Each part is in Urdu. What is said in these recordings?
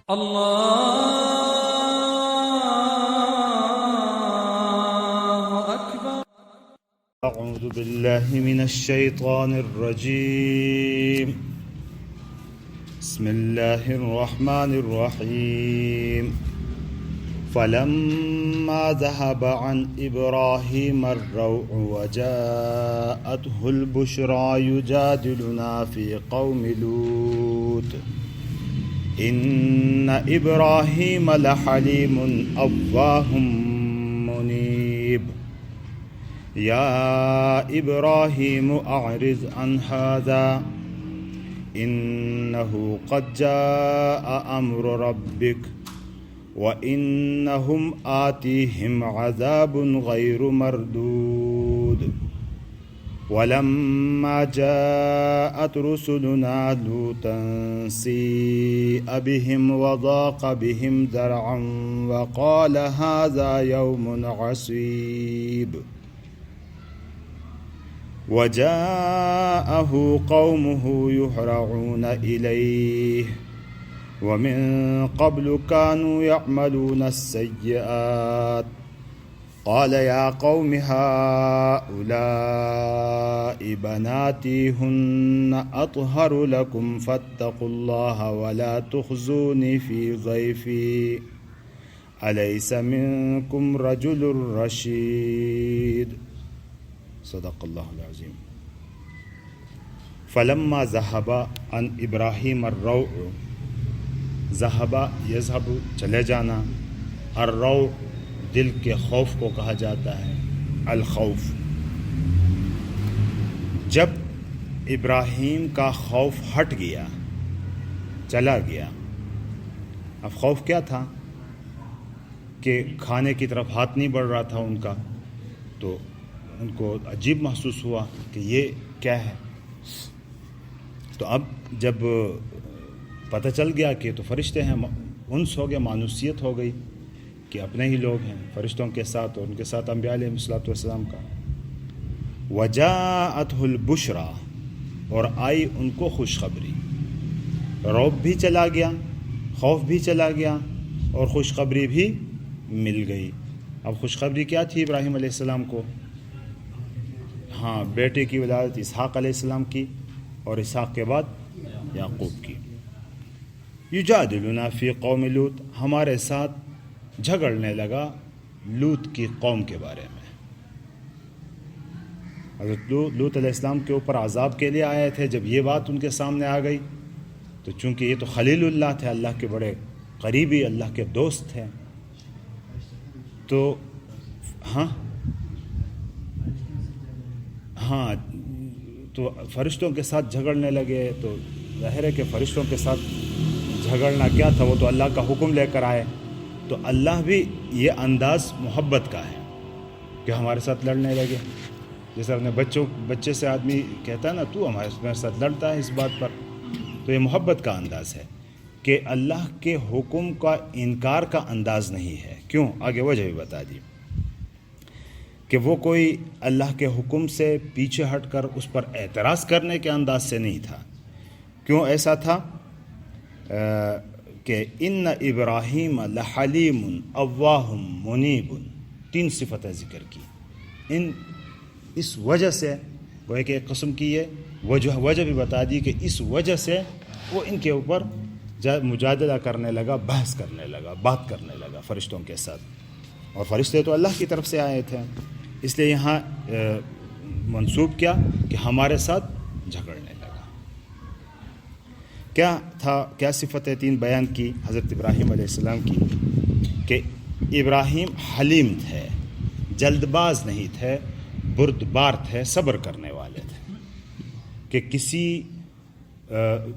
الله أكبر. أعوذ بالله من الشيطان الرجيم. بسم الله الرحمن الرحيم. فلما ذهب عن إبراهيم الروع وجاءته البشرى يجادلنا في قوم لوط إن إبراهيم لحليم أواه منيب يا إبراهيم أعرض عن هذا إنه قد جاء أمر ربك وإنهم آتيهم عذاب غير مردود ولما جاءت رسلنا لوطا سيء بهم وضاق بهم ذرعا وقال هذا يوم عصيب وجاءه قومه يهرعون إليه ومن قبل كانوا يعملون السيئات قال يا قوم هؤلاء بناتي هن أطهر لكم فاتقوا الله ولا تخزوني في ضيفي أليس منكم رجل رشيد صدق اللہ العظیم. فلما ذهب عن ابراہیم الروع، ذهب یذهب چلے جانا، الروع دل کے خوف کو کہا جاتا ہے، الخوف. جب ابراہیم کا خوف ہٹ گیا، چلا گیا. اب خوف کیا تھا کہ کھانے کی طرف ہاتھ نہیں بڑھ رہا تھا ان کا، تو ان کو عجیب محسوس ہوا کہ یہ کیا ہے. تو اب جب پتہ چل گیا کہ تو فرشتے ہیں، انس ہو گیا، مانوسیت ہو گئی کہ اپنے ہی لوگ ہیں فرشتوں کے ساتھ، اور ان کے ساتھ انبیاء علیہ السلام کا. وجاءته البشرى، اور آئی ان کو خوشخبری. رعب بھی چلا گیا، خوف بھی چلا گیا، اور خوشخبری بھی مل گئی. اب خوشخبری کیا تھی ابراہیم علیہ السلام کو؟ ہاں، بیٹے کی ولادت اسحاق علیہ السلام کی، اور اسحاق کے بعد یعقوب کی. یجادلنا فی قوم لوط، ہمارے ساتھ جھگڑنے لگا لوط کی قوم کے بارے میں. حضرت لوط علیہ السلام کے اوپر عذاب کے لیے آئے تھے. جب یہ بات ان کے سامنے آ گئی تو چونکہ یہ تو خلیل اللہ تھے، اللہ کے بڑے قریبی، اللہ کے دوست تھے، تو تو فرشتوں کے ساتھ جھگڑنے لگے. تو ظاہر ہے کہ فرشتوں کے ساتھ جھگڑنا کیا تھا، وہ تو اللہ کا حکم لے کر آئے. تو اللہ بھی یہ انداز محبت کا ہے کہ ہمارے ساتھ لڑنے لگے. جیسے اپنے بچے سے آدمی کہتا ہے نا، تو ہمارے ساتھ لڑتا ہے اس بات پر. تو یہ محبت کا انداز ہے کہ اللہ کے حکم کا انکار کا انداز نہیں ہے. کیوں؟ آگے وجہ بھی بتا دی کہ وہ کوئی اللہ کے حکم سے پیچھے ہٹ کر اس پر اعتراض کرنے کے انداز سے نہیں تھا. کیوں ایسا تھا؟ کہ ان ابراہیم لحلیم اواہ منیب، 3 صفتیں ذکر کی. اس وجہ سے وہ ایک قسم کی یہ وجہ بھی بتا دی کہ اس وجہ سے وہ ان کے اوپر مجادلہ کرنے لگا، بحث کرنے لگا، بات کرنے لگا فرشتوں کے ساتھ. اور فرشتے تو اللہ کی طرف سے آئے تھے، اس لیے یہاں منسوب کیا کہ ہمارے ساتھ جھگڑنے لگا. کیا تھا؟ کیا صفتیں 3 بیان کی حضرت ابراہیم علیہ السلام کی؟ کہ ابراہیم حلیم تھے، جلد باز نہیں تھے، بردبار تھے، صبر کرنے والے تھے، کہ کسی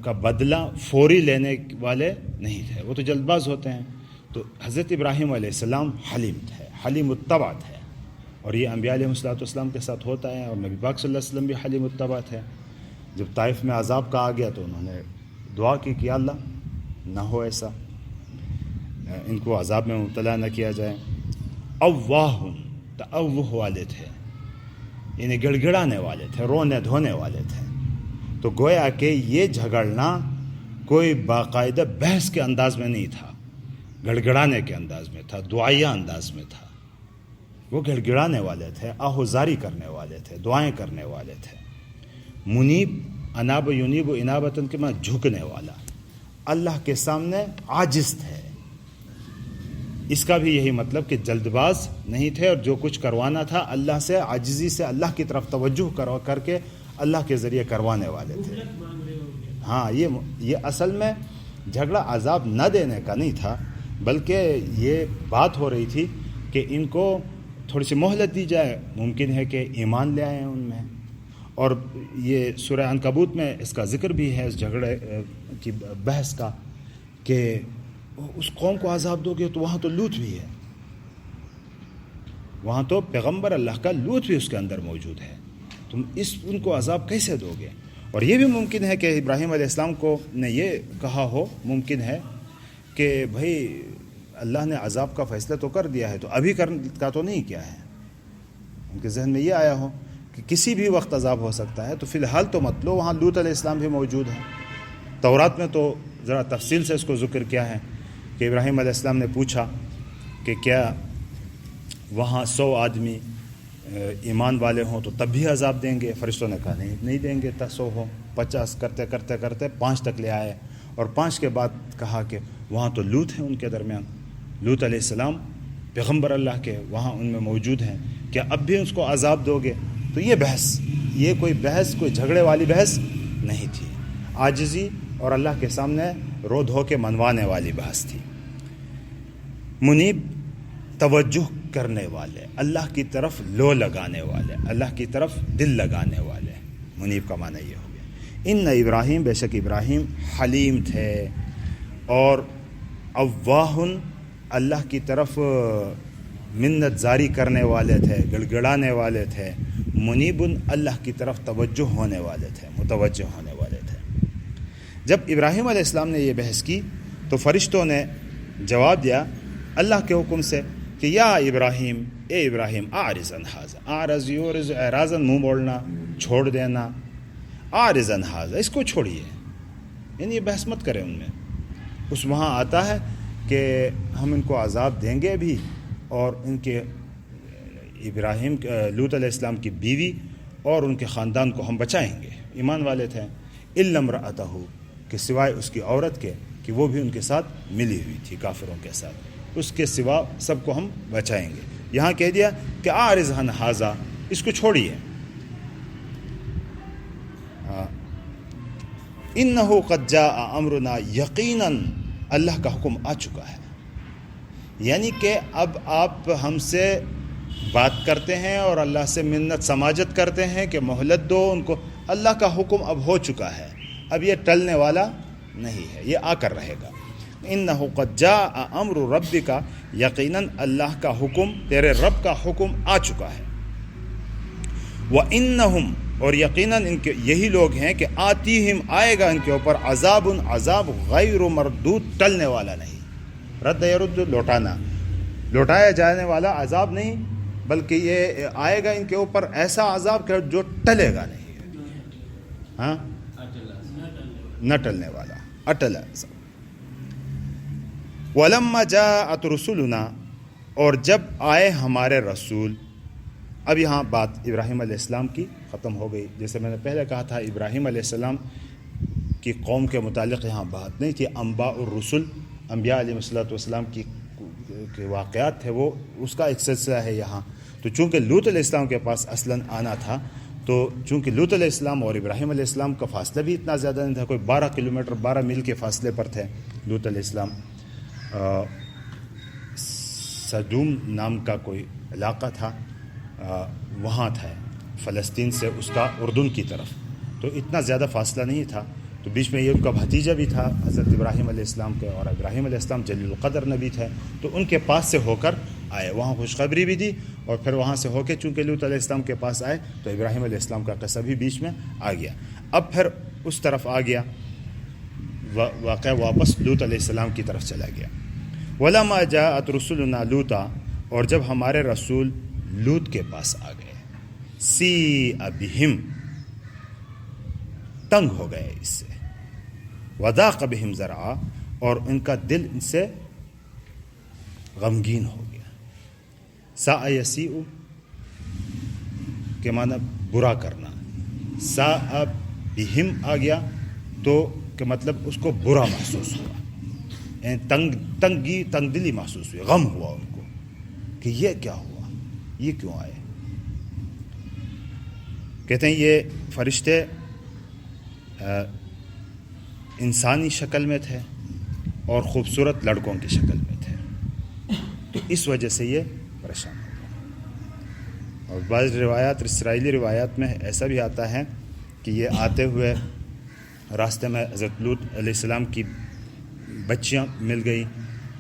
کا بدلہ فوری لینے والے نہیں تھے. وہ تو جلد باز ہوتے ہیں. تو حضرت ابراہیم علیہ السلام حلیم تھے، حلیم الطبع تھے. اور یہ انبیاء علیہ السلام کے ساتھ ہوتا ہے، اور نبی پاک صلی اللہ علیہ وسلم بھی حلیم الطبع تھے. جب طائف میں عذاب کا آ گیا تو انہوں نے دعا کی کہ اللہ نہ ہو ایسا، ان کو عذاب میں مبتلا نہ کیا جائے. اواہم، تأوہ والے تھے، یعنی گڑ گڑانے والے تھے، رونے دھونے والے تھے. تو گویا کہ یہ جھگڑنا کوئی باقاعدہ بحث کے انداز میں نہیں تھا، گڑگڑانے کے انداز میں تھا، دعائیہ انداز میں تھا. وہ گڑگڑانے والے تھے، آہوزاری کرنے والے تھے، دعائیں کرنے والے تھے. منیب، اناب ینیب انابتن کے معنی جھکنے والا، اللہ کے سامنے عاجز تھے. اس کا بھی یہی مطلب کہ جلد باز نہیں تھے، اور جو کچھ کروانا تھا اللہ سے عاجزی سے اللہ کی طرف توجہ کر کے اللہ کے ذریعے کروانے والے تھے. ہاں، یہ اصل میں جھگڑا عذاب نہ دینے کا نہیں تھا، بلکہ یہ بات ہو رہی تھی کہ ان کو تھوڑی سی مہلت دی جائے، ممکن ہے کہ ایمان لے آئیں ان میں. اور یہ سورہ عنکبوت میں اس کا ذکر بھی ہے، اس جھگڑے کی بحث کا، کہ اس قوم کو عذاب دو گے تو وہاں تو لوط بھی ہے، وہاں تو پیغمبر اللہ کا لوط بھی اس کے اندر موجود ہے، تم ان کو عذاب کیسے دو گے؟ اور یہ بھی ممکن ہے کہ ابراہیم علیہ السلام کو نے یہ کہا ہو، ممکن ہے کہ بھائی اللہ نے عذاب کا فیصلہ تو کر دیا ہے، تو ابھی کا تو نہیں کیا ہے. ان کے ذہن میں یہ آیا ہو کہ کسی بھی وقت عذاب ہو سکتا ہے، تو فی الحال تو مت لو. وہاں لوط علیہ السلام بھی موجود ہیں. تورات میں تو ذرا تفصیل سے اس کو ذکر کیا ہے کہ ابراہیم علیہ السلام نے پوچھا کہ کیا وہاں 100 آدمی ایمان والے ہوں تو تب بھی عذاب دیں گے؟ فرشتوں نے کہا نہیں دیں گے. 100 ہو، 50 کرتے 5 تک لے آئے، اور 5 کے بعد کہا کہ وہاں تو لوط ہیں، ان کے درمیان لوط علیہ السلام پیغمبر اللہ کے وہاں ان میں موجود ہیں، کیا اب بھی اس کو عذاب دو گے؟ تو یہ کوئی جھگڑے والی بحث نہیں تھی، عاجزی اور اللہ کے سامنے رو دھو کے منوانے والی بحث تھی. منیب، توجہ کرنے والے، اللہ کی طرف لو لگانے والے، اللہ کی طرف دل لگانے والے. منیب کا معنی یہ ہو گیا. ان ابراہیم، بے شک ابراہیم حلیم تھے، اور اواہن، اللہ کی طرف منت زاری کرنے والے تھے، گڑگڑانے والے تھے. منیبن، اللہ کی طرف توجہ ہونے والے تھے، متوجہ ہونے والے تھے. جب ابراہیم علیہ السلام نے یہ بحث کی تو فرشتوں نے جواب دیا اللہ کے حکم سے کہ یا ابراہیم، اے ابراہیم، اعرض عن ھذا. اعرض یورز، اعراضاً منہ موڑنا، چھوڑ دینا. اعرض عن ھذا، اس کو چھوڑیے، یعنی یہ بحث مت کریں ان میں. اس وہاں آتا ہے کہ ہم ان کو عذاب دیں گے بھی، اور ان کے ابراہیم لوط علیہ السلام کی بیوی اور ان کے خاندان کو ہم بچائیں گے. ایمان والے تھے. الا امرأتہ، کہ سوائے اس کی عورت کے کہ وہ بھی ان کے ساتھ ملی ہوئی تھی کافروں کے ساتھ، اس کے سوا سب کو ہم بچائیں گے. یہاں کہہ دیا کہ اعرض عن ھذا، اس کو چھوڑیے. انہ قد جاء امرنا، یقیناً اللہ کا حکم آ چکا ہے. یعنی کہ اب آپ ہم سے بات کرتے ہیں اور اللہ سے منت سماجت کرتے ہیں کہ مہلت دو ان کو. اللہ کا حکم اب ہو چکا ہے، اب یہ ٹلنے والا نہیں ہے، یہ آ کر رہے گا. انہ قد جاء امر ربک، یقیناً اللہ کا حکم، تیرے رب کا حکم آ چکا ہے. وانہم، اور یقیناً ان کے یہی لوگ ہیں کہ آتیہم، آئے گا ان کے اوپر عذاب، عذاب غیر مردود، ٹلنے والا نہیں. رد یرد، لوٹانا، لوٹایا جانے والا عذاب نہیں، بلکہ یہ آئے گا ان کے اوپر ایسا عذاب کہ جو ٹلے گا نہیں. ہاں، نہ ٹلنے والا، اٹل عذاب. وَلَمَّا جَاءَتْ رُسُلُنَا، اور جب آئے ہمارے رسول. اب یہاں بات ابراہیم علیہ السلام کی ختم ہو گئی. جیسے میں نے پہلے کہا تھا، ابراہیم علیہ السلام کی قوم کے متعلق یہاں بات نہیں تھی. انباء الرسل، انبیاء علیہ السلام کی واقعات تھے، وہ اس کا ایک سلسلہ ہے یہاں. تو چونکہ لوط علیہ السلام کے پاس اصلاً آنا تھا، تو چونکہ لوط علیہ السلام اور ابراہیم علیہ السلام کا فاصلہ بھی اتنا زیادہ نہیں تھا، کوئی 12 کلومیٹر 12 میل کے فاصلے پر تھے. لوط علیہ السلام سدوم نام کا کوئی علاقہ تھا، وہاں تھا، فلسطین سے اس کا اردن کی طرف، تو اتنا زیادہ فاصلہ نہیں تھا. تو بیچ میں یہ ان کا بھتیجا بھی تھا حضرت ابراہیم علیہ السلام کے، اور ابراہیم علیہ السلام جلیل القدر نبی تھے، تو ان کے پاس سے ہو کر آئے، وہاں خوشخبری بھی دی، اور پھر وہاں سے ہو کے چونکہ لوط علیہ السلام کے پاس آئے تو ابراہیم علیہ السلام کا قصہ بھی بیچ میں آ گیا. اب پھر اس طرف آ گیا، واقعہ واپس لوط علیہ السلام کی طرف چلا گیا. وَلَمَّا جَاءَتْ رُسُلُنَا لُوطًا، اور جب ہمارے رسول لوط کے پاس آ گئے. سِیءَ بِهِمْ، تنگ ہو گئے اس سے. وضاق بہم ذرعا، اور ان کا دل ان سے غمگین ہو گیا. ساء یسیء کے معنی برا کرنا، ساء بہم آ گیا تو کہ مطلب اس کو برا محسوس ہوا، یعنی تنگ دلی محسوس ہوئی، غم ہوا ان کو کہ یہ کیا ہوا، یہ کیوں آئے. کہتے ہیں یہ فرشتے انسانی شکل میں تھے اور خوبصورت لڑکوں کی شکل میں تھے، تو اس وجہ سے یہ پریشان ہو گیا. اور بعض روایات، اسرائیلی روایات میں ایسا بھی آتا ہے کہ یہ آتے ہوئے راستے میں حضرت لوط علیہ السلام کی بچیاں مل گئی،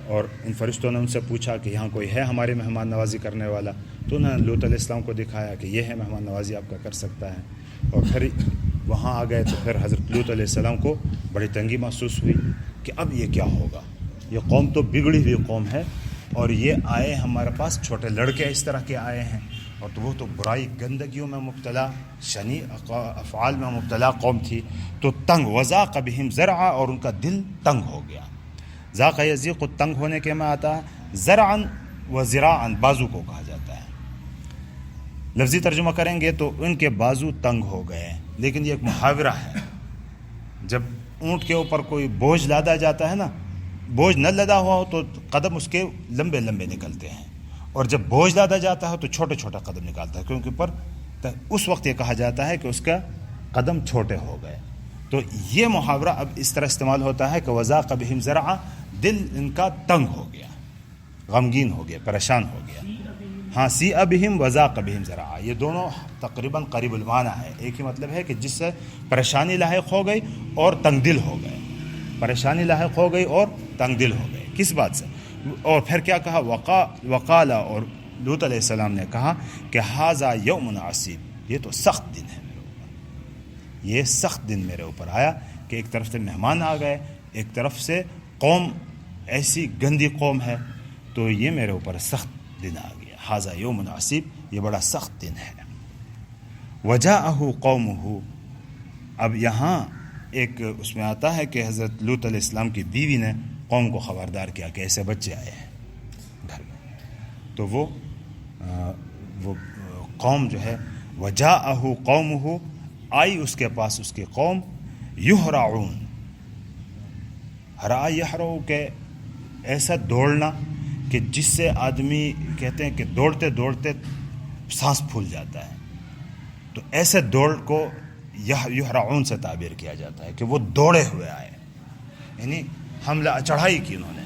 اور ان فرشتوں نے ان سے پوچھا کہ یہاں کوئی ہے ہماری مہمان نوازی کرنے والا، تو انہوں نے لوط علیہ السلام کو دکھایا کہ یہ ہے مہمان نوازی آپ کا کر سکتا ہے. اور پھر وہاں آ گئے تو پھر حضرت لوط علیہ السلام کو بڑی تنگی محسوس ہوئی کہ اب یہ کیا ہوگا، یہ قوم تو بگڑی ہوئی قوم ہے، اور یہ آئے ہمارے پاس چھوٹے لڑکے اس طرح کے آئے ہیں، اور تو وہ تو برائی گندگیوں میں مبتلا، شنی افعال میں مبتلا قوم تھی. تو تنگ، وضاق بہم ذرعا، اور ان کا دل تنگ ہو گیا. ذاق یذیق تنگ ہونے کے میں آتا ہے، ذرعا و ذراعا بازو کو کہا جاتا ہے. لفظی ترجمہ کریں گے تو ان کے بازو تنگ ہو گئے، لیکن یہ ایک محاورہ ہے. جب اونٹ کے اوپر کوئی بوجھ لادا جاتا ہے نا، بوجھ نہ لدا ہوا ہو تو قدم اس کے لمبے لمبے نکلتے ہیں، اور جب بوجھ لادا جاتا ہے تو چھوٹے چھوٹے قدم نکالتا ہے، کیونکہ پر اس وقت یہ کہا جاتا ہے کہ اس کا قدم چھوٹے ہو گئے. تو یہ محاورہ اب اس طرح استعمال ہوتا ہے کہ وضاق بہم ذرعا، دل ان کا تنگ ہو گیا، غمگین ہو گیا، پریشان ہو گیا. ہاں، سیء بہم وضاق بہم ذرعا، یہ دونوں تقریباً قریب المعنی ہے، ایک ہی مطلب ہے کہ جس سے پریشانی لاحق ہو گئی اور تنگ دل ہو گئے، پریشانی لاحق ہو گئی اور تنگ دل ہو گئے. کس بات سے؟ اور پھر کیا کہا، وقال، اور لوط علیہ السلام نے کہا کہ ھذا یوم عصیب، یہ تو سخت دن ہے میرے اوپر، یہ سخت دن میرے اوپر آیا کہ ایک طرف سے مہمان آ گئے، ایک طرف سے قوم ایسی گندی قوم ہے، تو یہ میرے اوپر سخت دن آ گیا. ھذا یوم عصیب، یہ بڑا سخت دن ہے. وجاءہ قومہ، اب یہاں ایک اس میں آتا ہے کہ حضرت لوط علیہ السلام کی بیوی نے قوم کو خبردار کیا کہ ایسے بچے آئے ہیں گھر میں، تو وہ قوم جو ہے، وجاءہ قومہ، آئی اس کے پاس اس کی قوم، یہرعون، ہرا یہرع کہ ایسا دوڑنا کہ جس سے آدمی کہتے ہیں کہ دوڑتے دوڑتے سانس پھول جاتا ہے، تو ایسے دوڑ کو یہرعون سے تعبیر کیا جاتا ہے کہ وہ دوڑے ہوئے آئے، یعنی حملہ چڑھائی کی انہوں نے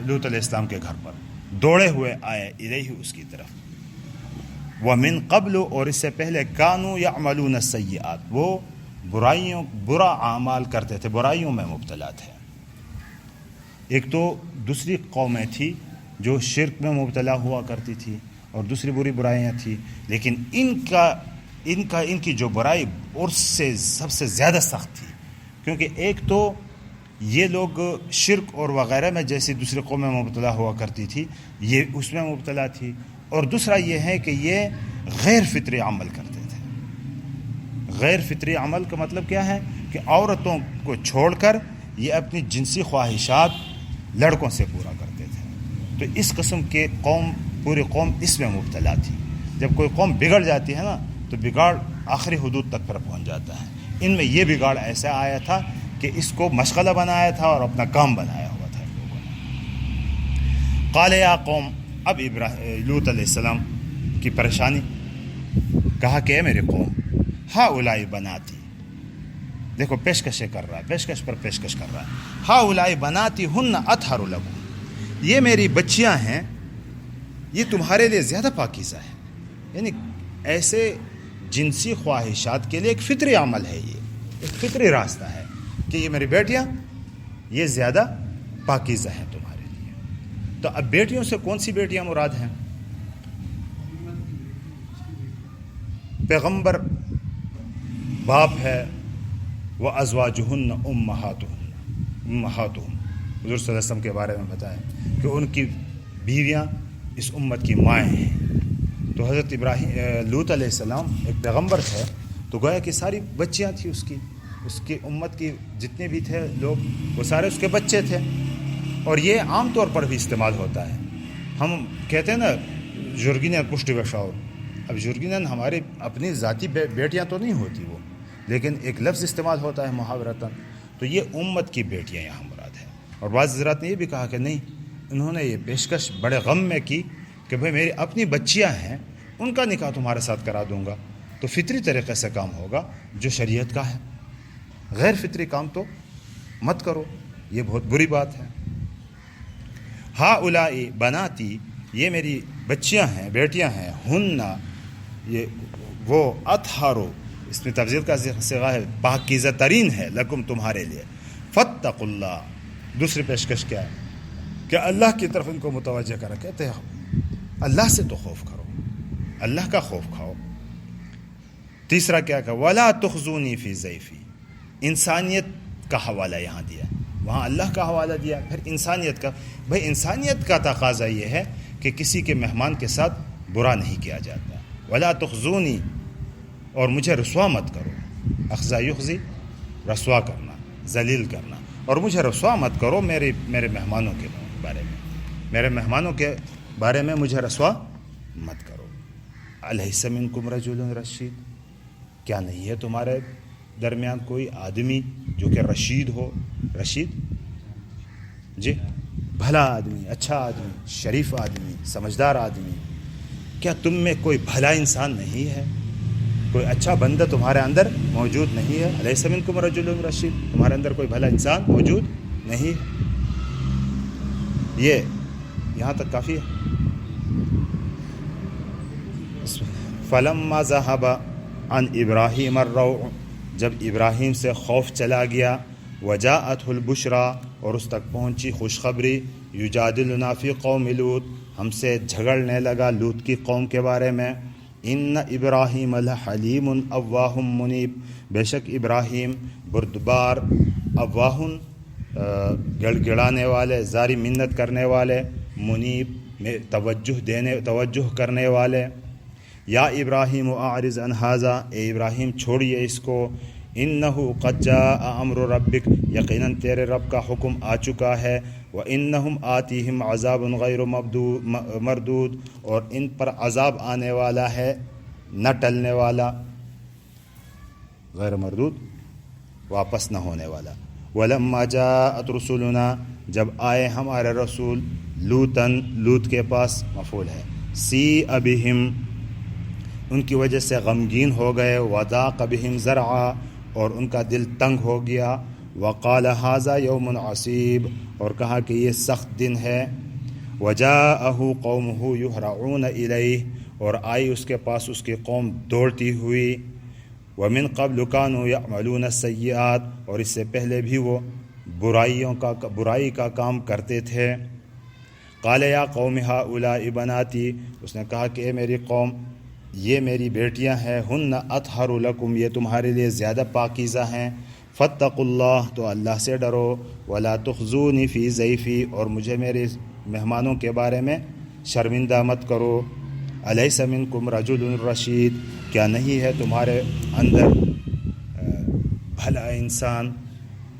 لوط علیہ السلام کے گھر پر، دوڑے ہوئے آئے الیہ، اس کی طرف. ومن قبل، اور اس سے پہلے، کانوا یعملون السیئات، وہ برا اعمال کرتے تھے، برائیوں میں مبتلا تھے. ایک تو دوسری قومیں تھی جو شرک میں مبتلا ہوا کرتی تھی اور دوسری بری برائیاں تھیں، لیکن ان کی جو برائی اور سے سب سے زیادہ سخت تھی، کیونکہ ایک تو یہ لوگ شرک اور وغیرہ میں جیسی دوسری قومیں مبتلا ہوا کرتی تھی، یہ اس میں مبتلا تھی، اور دوسرا یہ ہے کہ یہ غیر فطری عمل کرتے تھے. غیر فطری عمل کا مطلب کیا ہے کہ عورتوں کو چھوڑ کر یہ اپنی جنسی خواہشات لڑکوں سے پورا کرتے تھے. تو اس قسم کے پوری قوم اس میں مبتلا تھی. جب کوئی قوم بگڑ جاتی ہے نا تو بگاڑ آخری حدود تک پر پہنچ جاتا ہے. ان میں یہ بگاڑ ایسا آیا تھا کہ اس کو مشغلہ بنایا تھا اور اپنا کام بنایا ہوا تھا ان لوگوں نے. قال یا قوم، اب لوط علیہ السلام کی پریشانی، کہا کہ اے میرے قوم، ہؤلاء بناتی، دیکھو پیشکشیں کر رہا ہے، پیشکش پر پیشکش کر رہا ہے. ہؤلاء بناتی ہن اطہر لکم، یہ میری بچیاں ہیں، یہ تمہارے لیے زیادہ پاکیزہ ہے. یعنی ایسے جنسی خواہشات کے لیے ایک فطری عمل ہے، یہ ایک فطری راستہ ہے کہ یہ میری بیٹیاں یہ زیادہ پاکیزہ ہیں تمہارے لیے. تو اب بیٹیوں سے کون سی بیٹیاں مراد ہیں؟ پیغمبر باپ ہے، وَأَزْوَاجُهُنَّ أُمَّهَاتُهُمْ، حضور صلی اللہ علیہ وسلم کے بارے میں بتایا کہ ان کی بیویاں اس امت کی مائیں ہیں. تو حضرت لوط علیہ السلام ایک پیغمبر تھے، تو گویا کہ ساری بچیاں تھیں اس کی، اس کی امت کی جتنے بھی تھے لوگ وہ سارے اس کے بچے تھے. اور یہ عام طور پر بھی استعمال ہوتا ہے. ہم کہتے ہیں نا جرگینن پشت بشاور. اب جرگینن ہمارے اپنی ذاتی بیٹیاں تو نہیں ہوتی وہ، لیکن ایک لفظ استعمال ہوتا ہے محاورتاً. تو یہ امت کی بیٹیاں یہاں مراد ہے. اور بعض حضرات نے یہ بھی کہا کہ نہیں، انہوں نے یہ پیشکش بڑے غم میں کی کہ بھئی میری اپنی بچیاں ہیں، ان کا نکاح تمہارے ساتھ کرا دوں گا. تو فطری طریقے سے کام ہوگا جو شریعت کا ہے. غیر فطری کام تو مت کرو، یہ بہت بری بات ہے. ہاؤلائی بناتی، یہ میری بچیاں ہیں، بیٹیاں ہیں. ہننا، یہ وہ اطہرو، اس میں تفضیل کا صیغہ ہے، پاکیزہ ترین ہے، لکم تمہارے لیے. فاتقوا اللہ، دوسری پیشکش کیا ہے کہ اللہ کی طرف ان کو متوجہ کرا. کہتے ہیں اللہ سے تو خوف کرو، اللہ کا خوف کھاؤ. تیسرا کیا کہا، ولا تخزونی فی ضیفی، انسانیت کا حوالہ یہاں دیا. وہاں اللہ کا حوالہ دیا، پھر انسانیت کا. بھائی انسانیت کا تقاضا یہ ہے کہ کسی کے مہمان کے ساتھ برا نہیں کیا جاتا. ولا تخزونی، اور مجھے رسوا مت کرو. اخزا یخزی، رسوا کرنا، ذلیل کرنا. اور مجھے رسوا مت کرو میرے مہمانوں کے بارے میں. میرے مہمانوں کے بارے میں مجھے رسوا مت کرو. الیس منکم رجل رشید، کیا نہیں ہے تمہارے درمیان کوئی آدمی جو کہ رشید ہو؟ رشید جی، بھلا آدمی، اچھا آدمی، شریف آدمی، سمجھدار آدمی. کیا تم میں کوئی بھلا انسان نہیں ہے؟ کوئی اچھا بندہ تمہارے اندر موجود نہیں ہے؟ الیس منکم رجل رشید، تمہارے اندر کوئی بھلا انسان موجود نہیں ہے. یہ یہاں تک کافی ہے. فلما ذهب عن ابراہیم الروع، جب ابراہیم سے خوف چلا گیا. وجاءته البشرى، اور اس تک پہنچی خوشخبری. یجادلنا فی قوم لوط، ہم سے جھگڑنے لگا لوط کی قوم کے بارے میں. ان ابراہیم لحلیم اواہ منیب، بے شک ابراہیم بردبار، اواہ گڑ گڑانے والے، زاری منت کرنے والے، منیب توجہ کرنے والے. یا ابراہیم اعرض عن ھذا، اے ابراہیم چھوڑیے اس کو. انہ قد جاء امر ربک، یقیناً تیرے رب کا حکم آ چکا ہے. وانہم آتیہم عذاب غیر مردود، اور ان پر عذاب آنے والا ہے نہ ٹلنے والا، غیر مردود واپس نہ ہونے والا. ولما جاءت رسلنا، جب آئے ہمارے رسول لوطن، لوط کے پاس مفعول ہے. سیء بہم، ان کی وجہ سے غمگین ہو گئے. وضاق بہم ذرعا، اور ان کا دل تنگ ہو گیا. وقال ھذا یوم عصیب، اور کہا کہ یہ سخت دن ہے. وجاءہ قومہ یہرعون الیہ، اور آئی اس کے پاس اس کی قوم دوڑتی ہوئی. ومن قبل كانوا يعملون السیئات، اور اس سے پہلے بھی وہ برائی کا کام کرتے تھے. قال یا قوم ہؤلاء بناتی، اس نے کہا کہ اے میری قوم، یہ میری بیٹیاں ہیں. ہن اطہر لکم، یہ تمہارے لیے زیادہ پاکیزہ ہیں. فاتقوا اللہ، تو اللہ سے ڈرو. ولا تخزونی فی ضیفی، اور مجھے میرے مہمانوں کے بارے میں شرمندہ مت کرو. الیس منکم رجل رشید، کیا نہیں ہے تمہارے اندر بھلا انسان،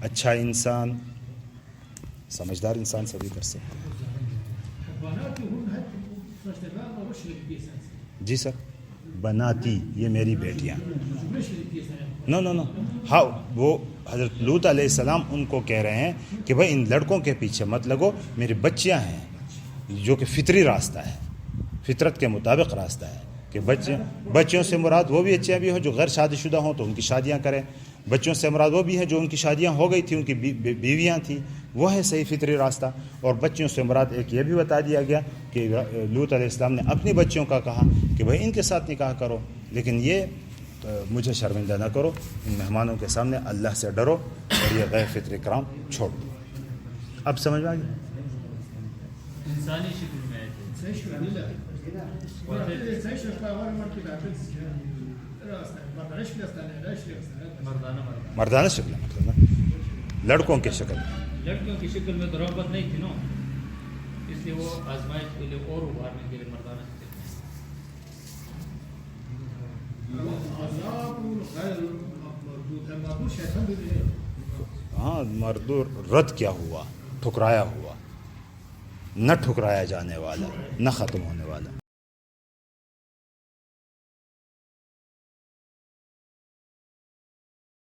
اچھا انسان، سمجھدار انسان سبھی کر سکتے ہیں. جی سر، بناتی، یہ میری بیٹیاں. نو ہاں، وہ حضرت لوط علیہ السلام ان کو کہہ رہے ہیں کہ بھائی ان لڑکوں کے پیچھے مت لگو، میری بچیاں ہیں، جو کہ فطری راستہ ہے، فطرت کے مطابق راستہ ہے. کہ بچیوں سے مراد وہ بھی بچیاں بھی ہوں جو غیر شادی شدہ ہوں تو ان کی شادیاں کریں. بچوں سے مراد وہ بھی ہیں جو ان کی شادیاں ہو گئی تھیں، ان کی بیویاں تھیں، وہ ہے صحیح فطری راستہ. اور بچیوں سے مراد ایک یہ بھی بتا دیا گیا کہ لوط علیہ السلام نے اپنی بچیوں کا کہا کہ بھائی ان کے ساتھ نکاح کرو، لیکن یہ مجھے شرمندہ نہ کرو. ان مہمانوں کے سامنے اللہ سے ڈرو اور یہ غیر فطری کرام چھوڑ دو. اب سمجھ میں آ گیا؟ انسانی شکل میں مردانہ شکل مطلب لڑکوں کی شکل میں، لڑکیوں کی شکل میں تو رغبت نہیں تھی نا، اس لیے وہ آزمائش کے لیے اور ابھارنے کے لیے مردانہ شکل ہاں مردود رد کیا ہوا، ٹھکرایا ہوا، نہ ٹھکرایا جانے والا، نہ ختم ہونے والا.